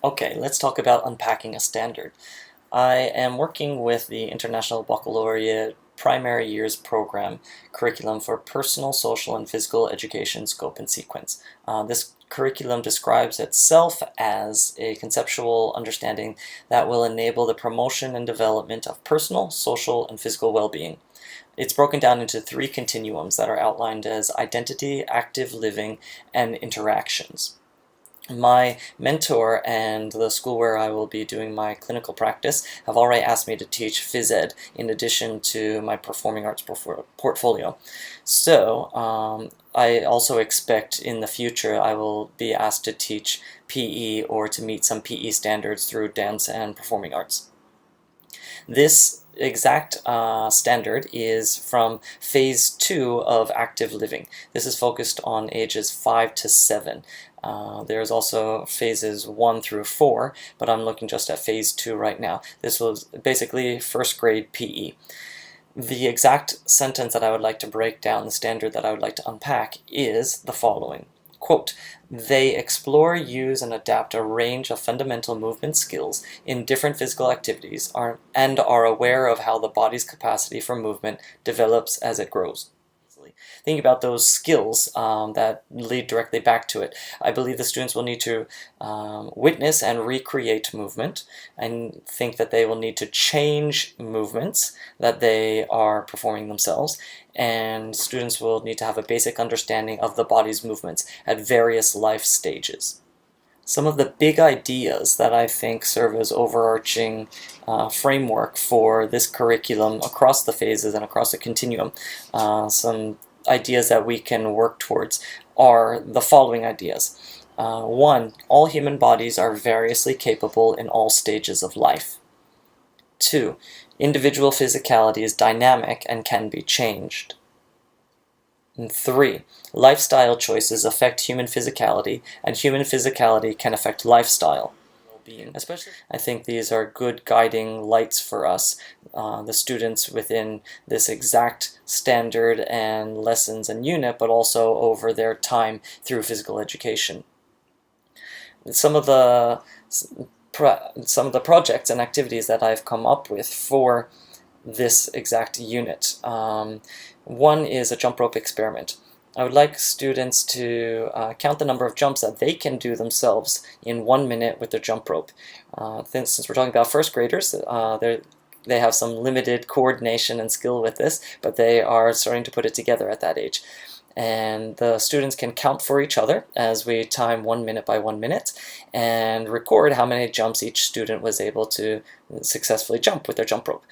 Okay, let's talk about unpacking a standard. I am working with the International Baccalaureate Primary Years Program curriculum for personal, social, and physical education scope and sequence. This curriculum describes itself as a conceptual understanding that will enable the promotion and development of personal, social, and physical well-being. It's broken down into three continuums that are outlined as identity, active living, and interactions. My mentor and the school where I will be doing my clinical practice have already asked me to teach phys ed in addition to my performing arts portfolio. So I also expect in the future I will be asked to teach PE or to meet some PE standards through dance and performing arts. This exact standard is from phase 2 of active living. This is focused on ages 5 to 7. There's also phases 1 through 4, but I'm looking just at phase 2 right now. This was basically first grade PE. The exact sentence that I would like to break down, the standard that I would like to unpack, is the following. Quote, they explore, use, and adapt a range of fundamental movement skills in different physical activities and are aware of how the body's capacity for movement develops as it grows. Think about those skills that lead directly back to it. I believe the students will need to witness and recreate movement. I think that they will need to change movements that they are performing themselves, and students will need to have a basic understanding of the body's movements at various life stages. Some of the big ideas that I think serve as overarching framework for this curriculum across the phases and across the continuum, some ideas that we can work towards are the following ideas. One, all human bodies are variously capable in all stages of life. Two, individual physicality is dynamic and can be changed. And three, lifestyle choices affect human physicality, and human physicality can affect lifestyle. Especially, I think these are good guiding lights for us, the students within this exact standard and lessons and unit, but also over their time through physical education. Some of the projects and activities that I've come up with for this exact unit. One is a jump rope experiment. I would like students to count the number of jumps that they can do themselves in 1 minute with their jump rope. Since we're talking about first graders, they have some limited coordination and skill with this, but they are starting to put it together at that age. And the students can count for each other as we time 1 minute by 1 minute and record how many jumps each student was able to successfully jump with their jump rope.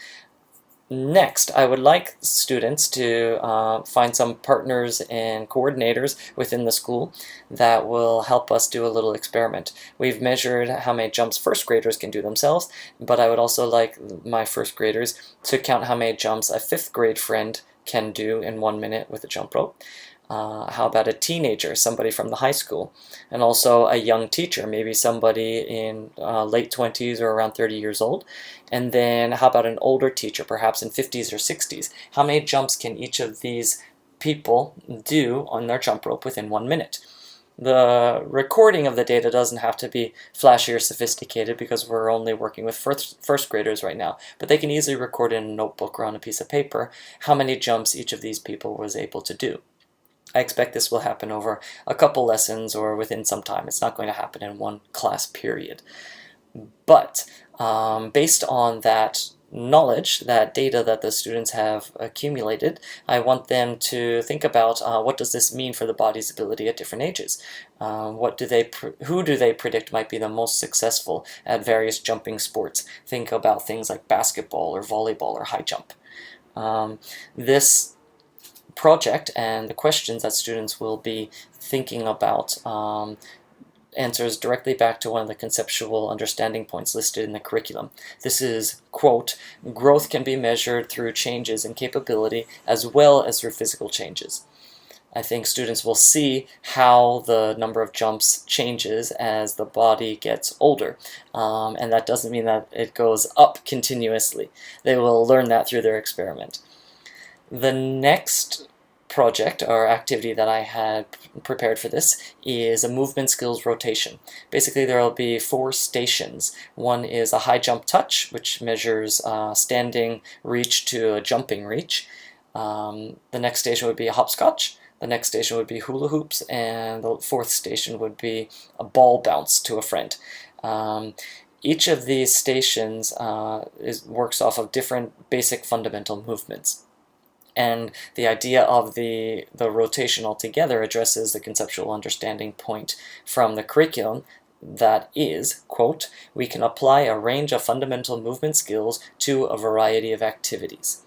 Next, I would like students to find some partners and coordinators within the school that will help us do a little experiment. We've measured how many jumps first graders can do themselves, but I would also like my first graders to count how many jumps a fifth grade friend can do in 1 minute with a jump rope. How about a teenager, somebody from the high school, and also a young teacher, maybe somebody in late 20s or around 30 years old. And then how about an older teacher, perhaps in 50s or 60s? How many jumps can each of these people do on their jump rope within 1 minute? The recording of the data doesn't have to be flashy or sophisticated because we're only working with first graders right now, but they can easily record in a notebook or on a piece of paper how many jumps each of these people was able to do. I expect this will happen over a couple lessons or within some time. It's not going to happen in one class period. But based on that knowledge, that data that the students have accumulated, I want them to think about what does this mean for the body's ability at different ages? Who do they predict might be the most successful at various jumping sports? Think about things like basketball or volleyball or high jump. This project and the questions that students will be thinking about answers directly back to one of the conceptual understanding points listed in the curriculum. This is, quote, growth can be measured through changes in capability as well as through physical changes. I think students will see how the number of jumps changes as the body gets older, and that doesn't mean that it goes up continuously. They will learn that through their experiment. The next project or activity that I had prepared for this is a movement skills rotation. Basically, there will be 4 stations. One is a high jump touch, which measures standing reach to a jumping reach. The next station would be a hopscotch. The next station would be hula hoops, and the 4th station would be a ball bounce to a friend. Each of these stations works off of different basic fundamental movements. And the idea of the rotation altogether addresses the conceptual understanding point from the curriculum that is, quote, we can apply a range of fundamental movement skills to a variety of activities.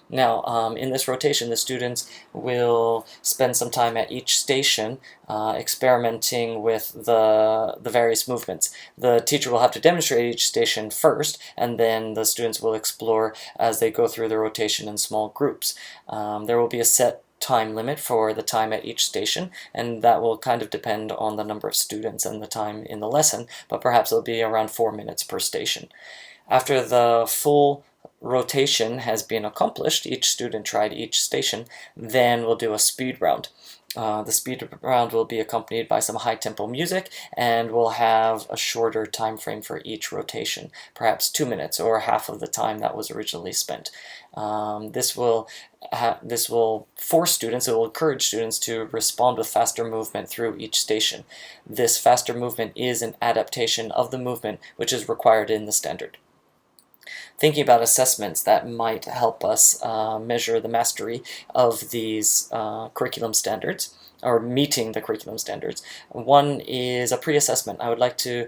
Now, in this rotation, the students will spend some time at each station experimenting with the various movements. The teacher will have to demonstrate each station first, and then the students will explore as they go through the rotation in small groups. There will be a set time limit for the time at each station, and that will kind of depend on the number of students and the time in the lesson, but perhaps it'll be around 4 minutes per station. After the full rotation has been accomplished, each student tried each station, then we'll do a speed round. The speed round will be accompanied by some high-tempo music, and we'll have a shorter time frame for each rotation, perhaps 2 minutes or half of the time that was originally spent. This will force students, it will encourage students to respond with faster movement through each station. This faster movement is an adaptation of the movement which is required in the standard. Thinking about assessments that might help us measure the mastery of these curriculum standards, or meeting the curriculum standards. One is a pre-assessment. I would like to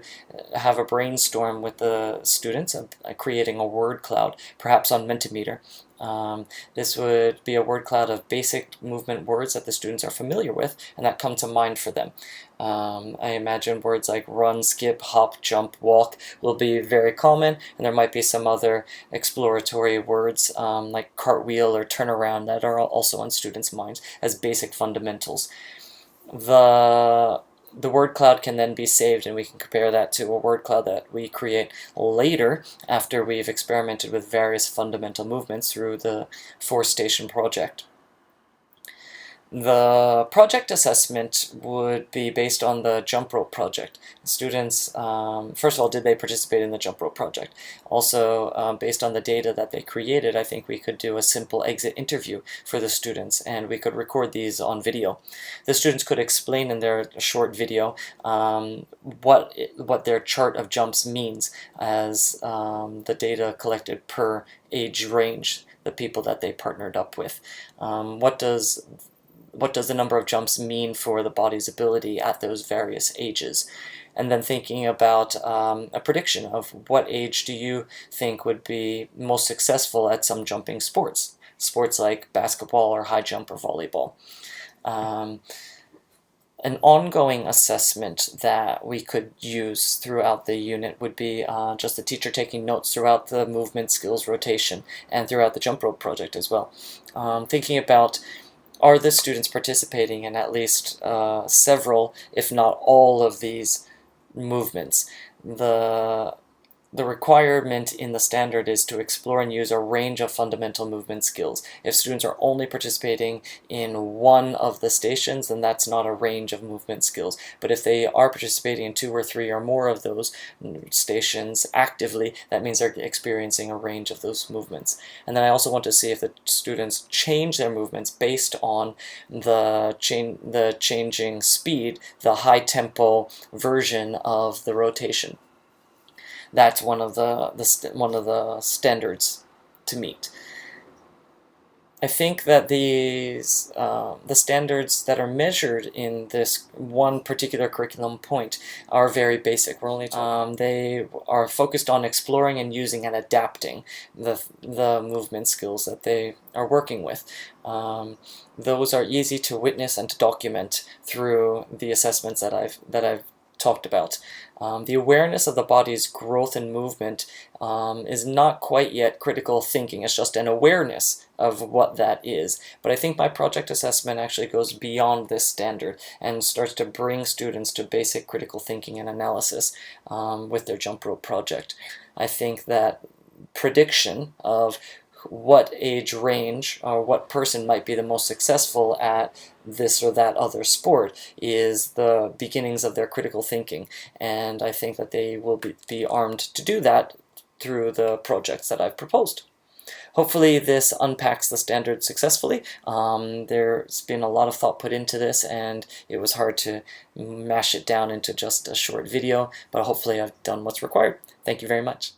have a brainstorm with the students, creating a word cloud, perhaps on Mentimeter. This would be a word cloud of basic movement words that the students are familiar with and that come to mind for them. I imagine words like run, skip, hop, jump, walk will be very common, and there might be some other exploratory words like cartwheel or turnaround that are also on students' minds as basic fundamentals. The word cloud can then be saved, and we can compare that to a word cloud that we create later after we've experimented with various fundamental movements through the 4-station project. The project assessment would be based on the jump rope project. Students, first of all, did they participate in the jump rope project? Also, based on the data that they created, I think we could do a simple exit interview for the students, and we could record these on video. The students could explain in their short video what their chart of jumps means as the data collected per age range, the people that they partnered up with. What does the number of jumps mean for the body's ability at those various ages? And then thinking about a prediction of what age do you think would be most successful at some jumping sports like basketball or high jump or volleyball. An ongoing assessment that we could use throughout the unit would be just the teacher taking notes throughout the movement skills rotation and throughout the jump rope project as well. Thinking about, are the students participating in at least several, if not all, of these movements? The requirement in the standard is to explore and use a range of fundamental movement skills. If students are only participating in one of the stations, then that's not a range of movement skills. But if they are participating in 2 or 3 or more of those stations actively, that means they're experiencing a range of those movements. And then I also want to see if the students change their movements based on the changing speed, the high tempo version of the rotation. That's one of the standards to meet. I think that these the standards that are measured in this one particular curriculum point are very basic. We're only they are focused on exploring and using and adapting the movement skills that they are working with. Those are easy to witness and to document through the assessments that I've talked about. The awareness of the body's growth and movement is not quite yet critical thinking. It's just an awareness of what that is. But I think my project assessment actually goes beyond this standard and starts to bring students to basic critical thinking and analysis with their jump rope project. I think that prediction of what age range or what person might be the most successful at this or that other sport is the beginnings of their critical thinking. And I think that they will be armed to do that through the projects that I've proposed. Hopefully this unpacks the standard successfully. There's been a lot of thought put into this, and it was hard to mash it down into just a short video, but hopefully I've done what's required. Thank you very much.